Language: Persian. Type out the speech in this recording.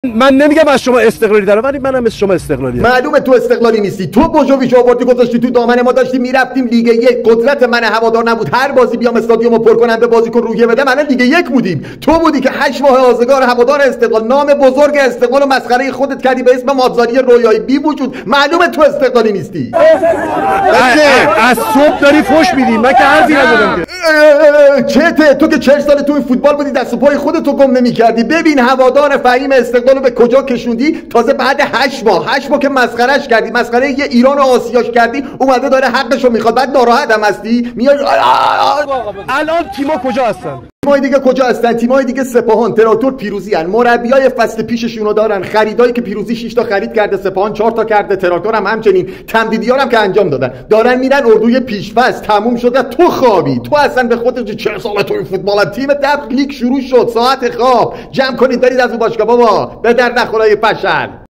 من نمیگم از شما استقلالی دارم، ولی منم مثل شما استقلالی. معلومه تو استقلالی نیستی. تو بوجوویچ آوردی گذاشتی تو دامن ما، داشتیم میرفتیم لیگ یک. قدرت من هوادار نبود هر بازی بیام استادیومو پر کنم به بازیکن روحیه بدم. الان لیگ یک بودیم. تو بودی که 8 ماه آزگار هوادار استقلال، نام بزرگ استقلال و مسخره خودت کردی به اسم مازاری رویایی بی وجود. معلومه تو استقلالی نیستی. از صبح داری فوش میدی، من که حرفی نزدم که. چته تو که 40 سال تو این فوتبال بودی دست و پای خودتو گم نمی‌کردی. ببین هوادار فهیم استقلالو به کجا کشوندی. تازه بعد 8 ماه که مسخرهش کردی، مسخره یه ایران و آسیاش کردی، اومده داره حقشو میخواد. بعد ناراحت هم هستی میای. الان تیم‌ها کجا هستن؟ تیمای دیگه کجا هستن؟ تیمای دیگه سپاهان، تراکتور، پیروزی ان. مربیای فصل پیششونو دارن. خریدایی که پیروزی 6 تا خرید کرده، سپاهان 4 تا کرده، تراکتور هم همچنین. تمدیدیارم که انجام دارن میرن اردوی پیش‌فصل. تموم شده. تو خوابی. تو اصلا به خودت 40 سال تو این فوتبال. تیم دبل لیگ شروع شد. ساعت خواب جمع کنید برید از اون باشگاه بابا. به درد نخورای پشل.